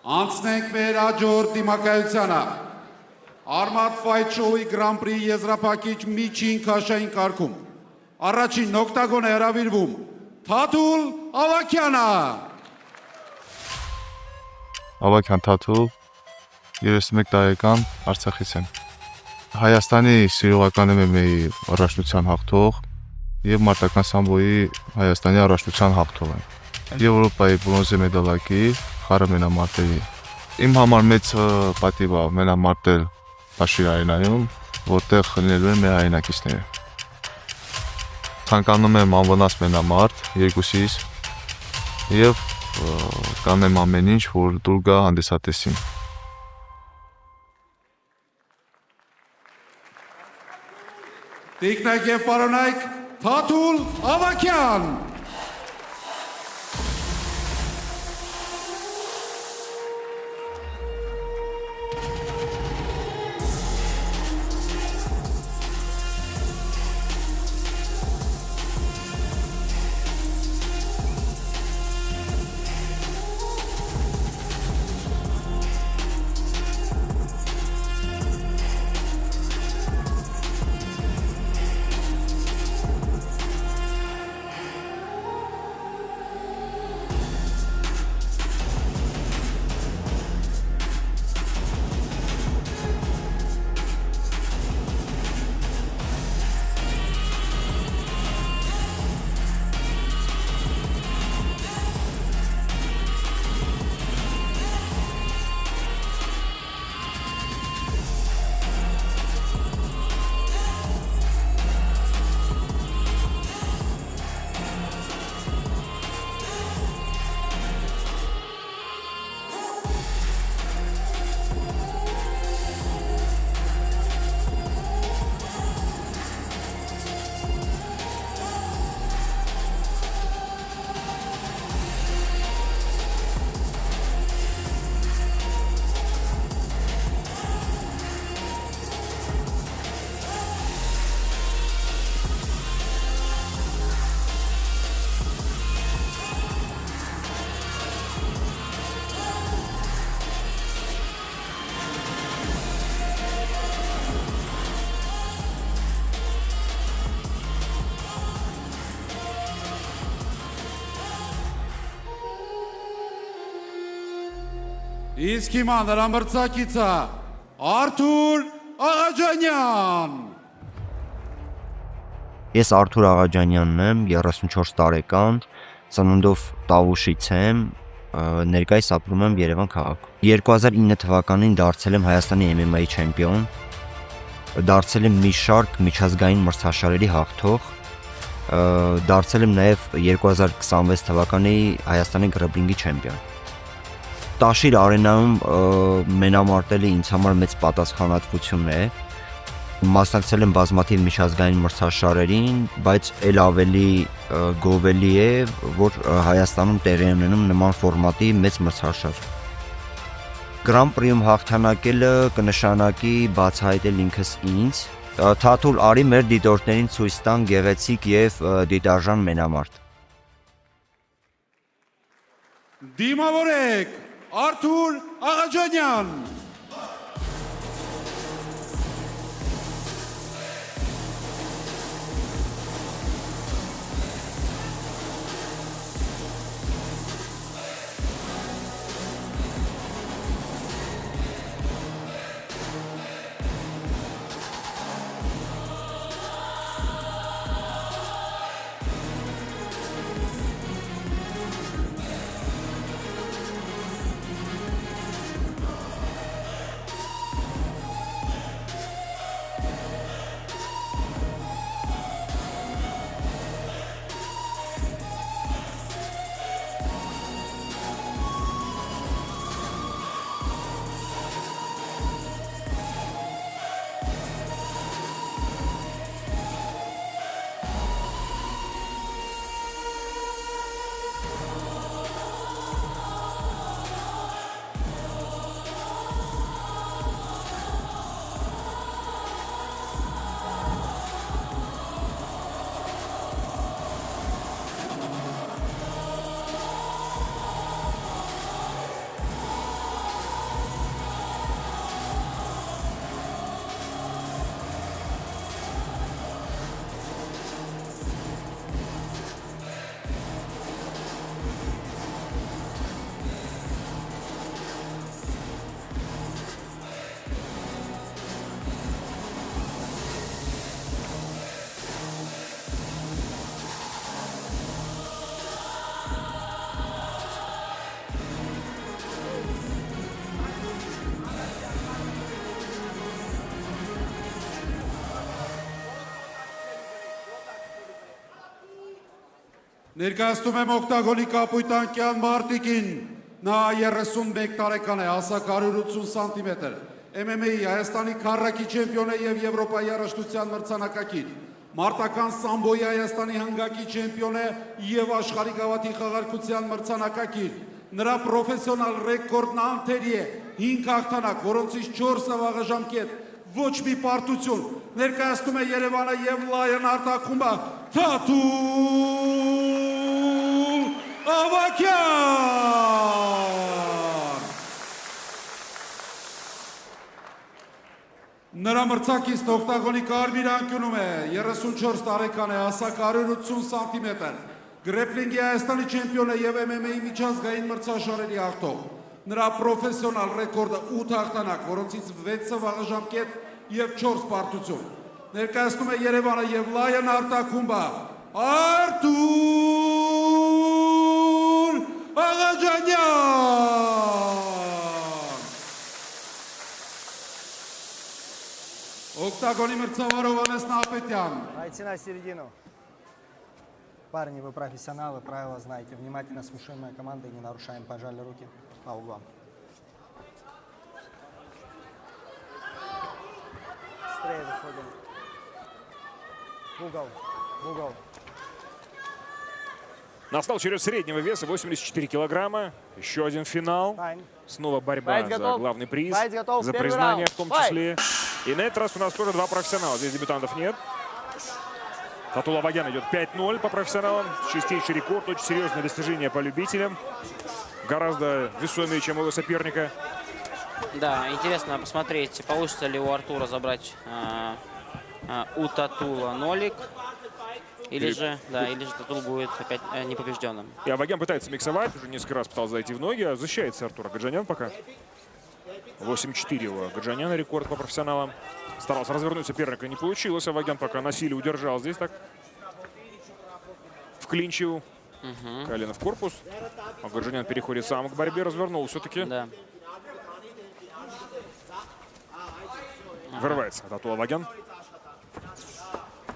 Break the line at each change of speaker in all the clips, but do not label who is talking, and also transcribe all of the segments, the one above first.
Անցնենք մեր հաջորդ դիմակայությանը։ Armad Fight Show-ի Grand Prix եզրափակիչ միջին քաշային կարգում։ Առաջին օկտագոն է հրավիրվում Թաթուլ Ավագյանը։
Ավագյան Թաթուլ, 31 տարեկան, Արցախից եմ։ Հայաստանի սիրողական MMA-ի առաջնության հաղթող եւ մարտական սամբոյի Հայաստանի առաջնության հաղթող եմ։ Եվրոպայի բրոնզե մեդալակի խառը մենամարտերի։ Իմ համար մեծ պատիվ է մենամարտել Բաշիր արենայում, որտեղ խնելու են մեր հայրենակիցները։ Ցանկանում եմ անվնաս մենամարտ երկուսիս եւ կանեմ ամեն ինչ, որ դուր գա հանդիսատեսին։
Տիկնակ եւ պարոնայք, Թաթուլ Ավագյան։ Իսկ հիմա նրա մրցակիցը Արթուր Աղաջանյան։
Ես Արթուր Աղաջանյանն եմ, 34 տարեկան, ծնունդով Տավուշից եմ, ներկայիս ապրում եմ Երևան քաղաքում։ 2009 թվականին դարձել եմ Հայաստանի MMA չեմպիոն, դարձել եմ մի շարք միջազգային մրցաշարերի հաղթող, դարձել եմ նաև 2026 թվականի Հայաստանի գրապլինգի չեմպիոն։ Տաշիր արենայում մենամարտելը ինձ համար մեծ պատասխանատվություն է։ Մասնակցել եմ բազմաթիվ միջազգային մրցաշարերին, բայց ել ավելի գովելի է, որ Հայաստանում տեղի ունենում նման ֆորմատի մեծ մրցաշար։ Grand Prix-ում հաղթանակելը կնշանակի բացահայտել ինքս ինձ։ Թաթուլ արի մեր դիտորդներին ցույց տան գեղեցիկ եւ դիտարժան մենամարտ։
Դիմավորեք Արթուր Աղաջանյան։ Ներկայացնում եմ օկտագոնի կապույտ անկյան Մարտիկին, նա 31 տարեկան է, հասակ 180 սանտիմետր, MMA-ի Հայաստանի քառակի չեմպիոն է և Եվրոպայի առաջնության մրցանակակիր, մարտական սամբոյի Հայաստանի հնգակի չեմպիոն է և աշխարհի գավաթի խաղարկության մրցանակակիր, նրա պրոֆեսիոնալ ռեկորդն անթերի է 5 հաղթանակ, որոնցից 4 վաղաժամկետ, ոչ մի պարտություն, ներկայացնում է Երևանը և Լայոն արտաքումբը Թաթուլ Ավագյան։ Նրա մրցակիցն օկտագոնի կարմիր անկյունում է, 34 տարեկան է, հասակ 180 սանտիմետր, գրեպլինգի Հայաստանի չեմպիոն է և MMA-ի միջազգային մրցաշարերի հաղթող։ Նրա պրոֆեսիոնալ ռեկորդը 8 հաղթանակ, որոնցից 6 վաղաժամկետ և 4 պարտություն։ Ներկայացնում է Երևանը և Լայոն արտաքումբը Արթուր Աղաջանյան։ Օկտագոնի մրցավար Հովհաննես Նահապետյան։
Пойти на середину. Парни, вы профессионалы, правила знаете. Внимательно слушаем мою команду и не нарушаем. Пожали руки по углам. Быстрее выходим. В угол. В угол.
Настал черед среднего веса, 84 килограмма. Еще один финал.
Файн.
Снова борьба
Файт
за
готов.
главный приз,
Файт готов.
за
Первый
признание
раунд.
в том
Файт.
числе. И на этот раз у нас тоже два профессионала. Здесь дебютантов нет. Татул Авагян идет 5-0 по профессионалам. Чистейший рекорд, очень серьезное достижение по любителям. Гораздо весомее, чем у его соперника.
Да, интересно посмотреть, получится ли у Артура забрать у Татула нолик. Или же Татул будет опять непобежденным.
И Авагян пытается миксовать, уже несколько раз пытался зайти в ноги, а защищается Артур Ағаджанян пока. 8-4 у Ағаджаняна рекорд по профессионалам. Старался развернуть соперника, не получилось. Авагян пока на силе удержал здесь так. Вклинчил колено в корпус. Ағаджанян переходит сам к борьбе, развернул все-таки.
Да.
Вырывается Татул Авагян.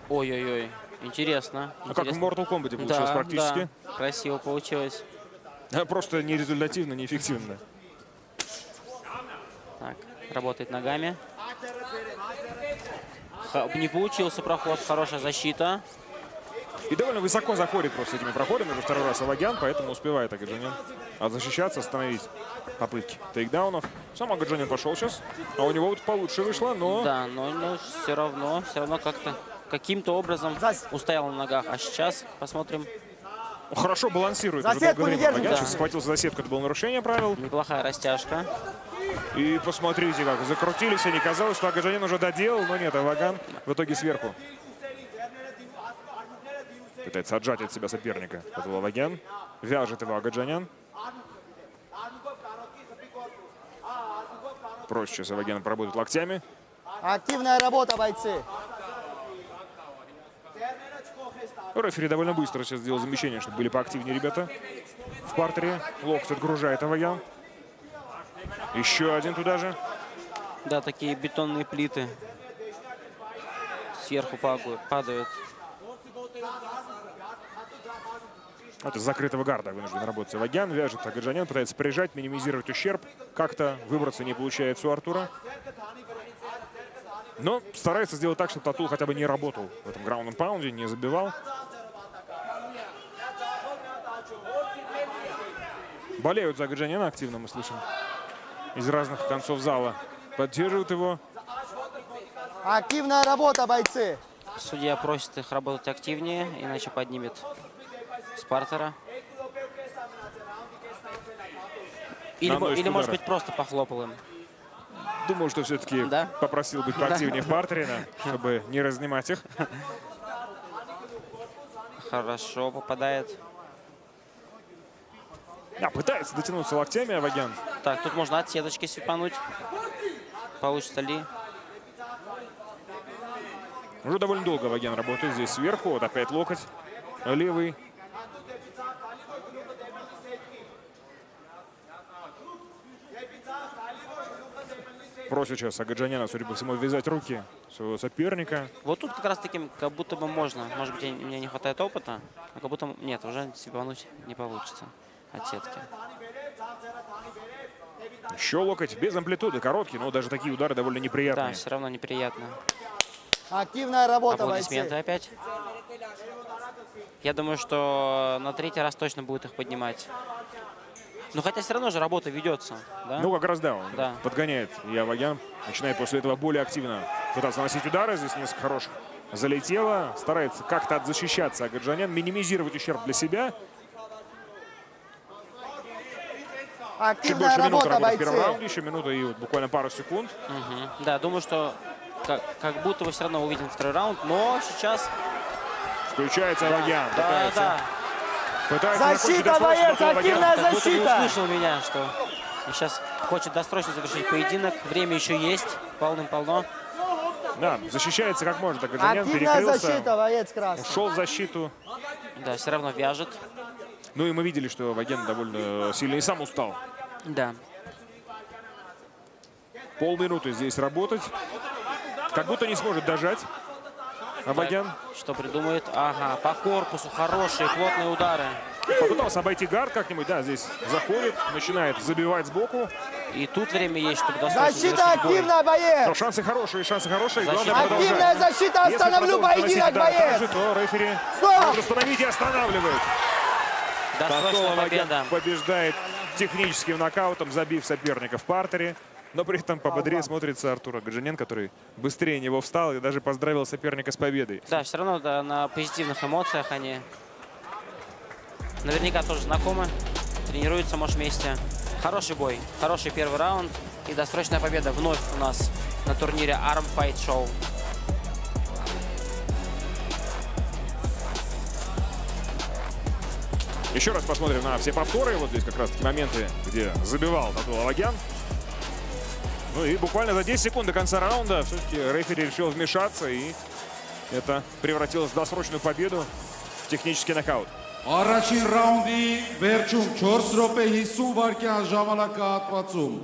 Ой-ой-ой, интересно.
А как в Mortal Kombat получилось практически.
Да, красиво получилось.
Просто нерезультативно, неэффективно.
Так, работает ногами. Не получился проход, хорошая защита.
И довольно высоко заходит просто этими проходами уже второй раз Авагян, поэтому успевает Ағаджанян защищаться, остановить попытки тейкдаунов. Сам Ағаджанян пошел сейчас, а у него вот получше вышло, но...
Да, но все равно как-то каким-то образом устоял на ногах. А сейчас посмотрим.
Хорошо балансирует.
За
уже долгое
сетку не
время
держим,
Авагян.
да.
Сейчас схватился за сетку, это было нарушение правил.
Неплохая растяжка.
И посмотрите, как закрутились они. Казалось, что Ағаджанян уже доделал, но нет, Авагян в итоге сверху. Пытается отжать от себя соперника. Татул Авагян. Вяжет его Ағаджанян. Проще с Авагяном поработать локтями.
Активная работа, бойцы.
Рефери довольно быстро сейчас сделал замещение, чтобы были поактивнее ребята в партере. Локоть отгружает Авагян. Еще один туда же.
Да, такие бетонные плиты сверху падают.
Вот из закрытого гарда вынужден работать Авагян. Вяжет Ағаджанян, пытается прижать, минимизировать ущерб. Как-то выбраться не получается у Артура. Но старается сделать так, чтобы Татул хотя бы не работал в этом граундном паунде, не забивал. Болеют за Ағаджаняна активно, мы слышим. Из разных концов зала. Поддерживают его.
Активная работа, бойцы.
Судья просит их работать активнее, иначе поднимет с партера. Или
Наносит
может
удары.
быть, просто похлопал им.
Думаю, что все-таки
Да?
попросил быть поактивнее в партере, да, чтобы не разнимать их.
Хорошо попадает.
Пытается дотянуться локтями Авагян.
Так, тут можно от сеточки свипануть. Получится ли?
Уже довольно долго Авагян работает здесь сверху. Вот опять локоть левый. Просит сейчас Агаджаняна, судя по всему, ввязать руки своего соперника.
Вот тут как раз таки как будто бы можно. Может быть, мне не хватает опыта, но как будто нет, уже сипануть не получится от сетки.
Еще локоть без амплитуды, короткий, но даже такие удары довольно
Да,
неприятные.
все равно неприятно.
Активная работа,
Аплодисменты
бойцы.
опять. Я думаю, что на третий раз точно будет их поднимать. Но хотя все равно же работа ведется, да?
Ну, как раз да, он
Да.
подгоняет Явагян. Начинает после этого более активно пытаться наносить удары. Здесь несколько хороших залетело. Старается как-то отзащищаться Агаджанян, минимизировать ущерб для себя. Чуть
Активная
больше минуты
работа,
работы в первом
бойцы.
раунде. Еще минута и вот буквально пару секунд.
Да, думаю, что как будто бы все равно увидим второй раунд, но сейчас...
Включается Явагян.
Да.
Пытается закончить
Защита,
досрочно,
боец,
но Явагян
активная
Как будто бы
защита.
услышал меня, что сейчас хочет досрочно завершить поединок. Время еще есть, полным-полно.
Да, защищается как может Агаджанян,
Активная
перекрылся,
защита, боец красный.
ушел в защиту.
Да, все равно вяжет.
Ну и мы видели, что Явагян довольно сильно и сам устал.
Да.
Полминуты здесь работать. Как будто не сможет дожать Явагян.
Что придумает? Ага, по корпусу хорошие, плотные удары.
Попытался обойти гард как-нибудь, да, здесь заходит, начинает забивать сбоку.
И тут время есть, чтобы досрочно
Защита
завершить бой.
активная, боец.
Но шансы хорошие.
Защита.
Главное
Активная
продолжать.
защита,
Если
остановлю
продолжит наносить
поединок,
удар
боец.
также, то рефери
Стоп!
может остановить и останавливает.
Досрочная
Татула
победа.
побеждает техническим нокаутом, забив соперника в партере. Но при этом пободрее смотрится Артур Агаджанян, который быстрее него встал и даже поздравил соперника с победой.
Да, все равно да, на позитивных эмоциях они наверняка тоже знакомы, тренируются, может, вместе. Хороший бой, хороший первый раунд и досрочная победа вновь у нас на турнире Arm Fight Show.
Еще раз посмотрим на все повторы. Вот здесь как раз таки моменты, где забивал Татула Явагян. Ну и буквально за 10 секунд до конца раунда все-таки рефери решил вмешаться, и это превратилось в досрочную победу, в технический нокаут.
Առաջին ռաունդի վերջում 4 րոպե 50 վայրկյան ժամանակահատվածում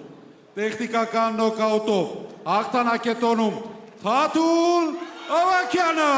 տեխնիկական նոկաուտով հաղթանակ է տոնում Թաթուլ Ավագյանը։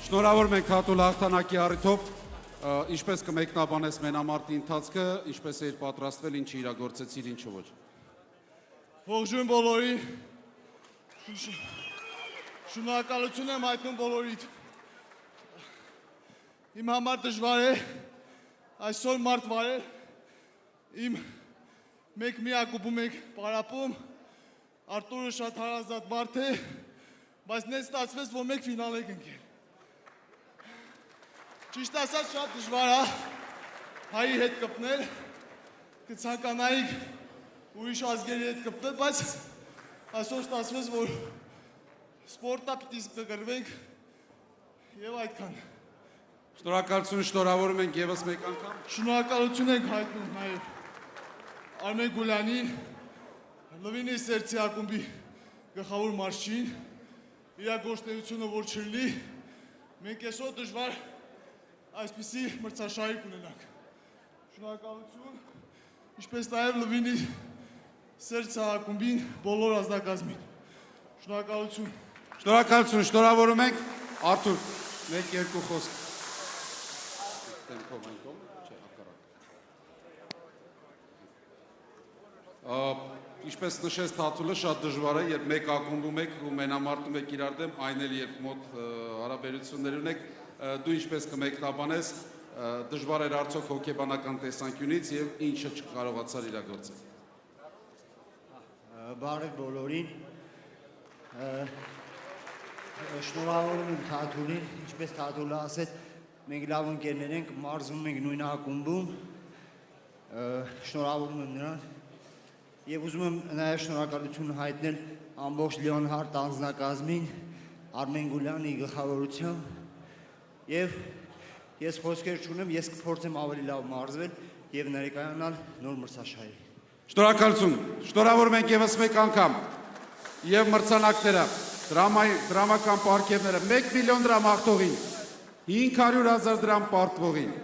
Շնորհավորում ենք Թաթուլ հաղթանակի առիթով, ինչպես կմեկնաբանես մենամարտի ընթացքը, ինչպես էր պատրաստվել, ինչ իրագործեցիր, ինչը ոչ։
Ողջույն բոլորին։ Շնորհակալություն եմ հայտնում բոլորիդ։ Իմ համար դժվար է այսօր մարդ վարել։ Իմ մեկ միակուպում ենք պարապում։ Արտուրը շատ հարազատ մարդ է, բայց նենց ստացվեց, որ մեկ ֆինալ ենք ընկել։ Ճիշտ ասած շատ դժվար է հայի հետ կպնել, կցանկանայիք ուրիշ ազգերի հետ կպնել, բայց այսօր ստացվեց, որ սպորտա պիտի կգրվենք եւ այդքան։
Շնորհակալություն, շնորհավորում ենք եւս մեկ անգամ։
Շնորհակալություն ենք հայտնում նաեւ Արմեն Գուլյանին, Լվինի Սերցի ակումբի գլխավոր մարշչին, իր գործունեությունը որ չլինի, մենք այսօր դժվար այսպիսի մրցաշարի կունենանք։ Շնորհակալություն, ինչպես նաև Լվինի Սերցի ակումբին, բոլոր ազնագազմին։ Շնորհակալություն։
Շնորհակալություն, շնորհավորում ենք Արթուր, 1-2 խոսք։ Տեմպով ենք ում, չէ, հակառակ։ Ինչպես նշեց Թաթուլը, շատ դժվար է, երբ մեկ ակումբում եք ու մենամարտում եք իրար դեմ, այն էլ երբ մոտ հարաբերություններ ունեք, դու ինչպես կմեկնաբանես, դժվար էր արդյոք հոգեբանական տեսանկյունից եւ ինչը չկարողացար իրագործել։
Բարև բոլորին։ Շնորհավորում եմ Թաթուլին, ինչպես Թաթուլը ասեց, մենք լավ ընկերներ ենք, մարզվում ենք նույն ակումբում, շնորհավորում եմ նրան եւ ուզում եմ նաեւ շնորհակալություն հայտնել ամբողջ Լեոնհարդ անձնակազմին, Արմեն Գուլյանի գլխավորությամբ եւ ես խոսքեր չունեմ, ես կփորձեմ ավելի լավ մարզվել եւ ներկայանալ նոր մրցաշարի։
Շնորհակալություն։ Շնորհավորում ենք եւս մեկ անգամ եւ մրցանակները դրամական պարգևները 1 միլիոն դրամ հաղթողին, 500,000 դրամ պարտվողին։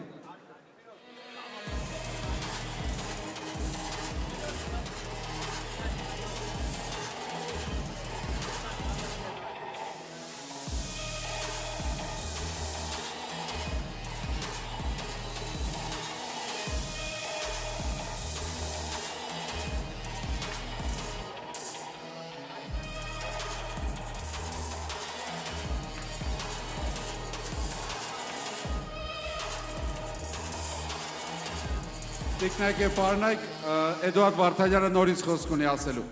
Տիկնայք եւ բարնայք, Էդուարդ Վարդանյանը նորից խոսք ունի ասելու։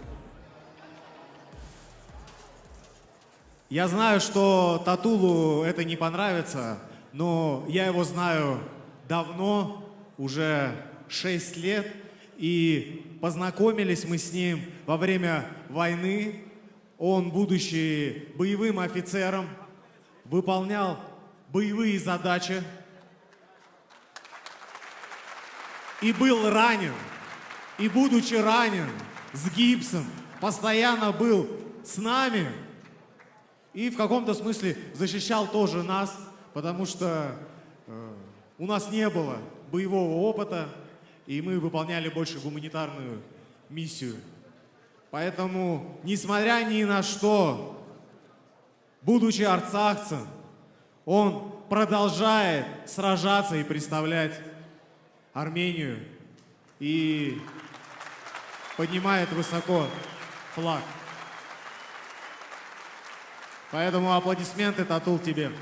Я знаю, что Татулу это не понравится, но я его знаю давно, уже 6 лет, и познакомились мы с ним во время войны. Он, будучи боевым офицером, выполнял боевые задачи и был ранен. И, будучи ранен с гипсом, постоянно был с нами. И в каком-то смысле защищал тоже нас, потому что у нас не было боевого опыта, и мы выполняли больше гуманитарную миссию. Поэтому, несмотря ни на что, будучи арцахцем, он продолжает сражаться и представлять Армению и поднимает высоко флаг. Поэтому аплодисменты, Татул, тебе.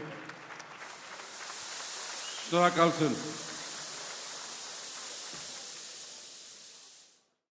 Շնորհակալություն։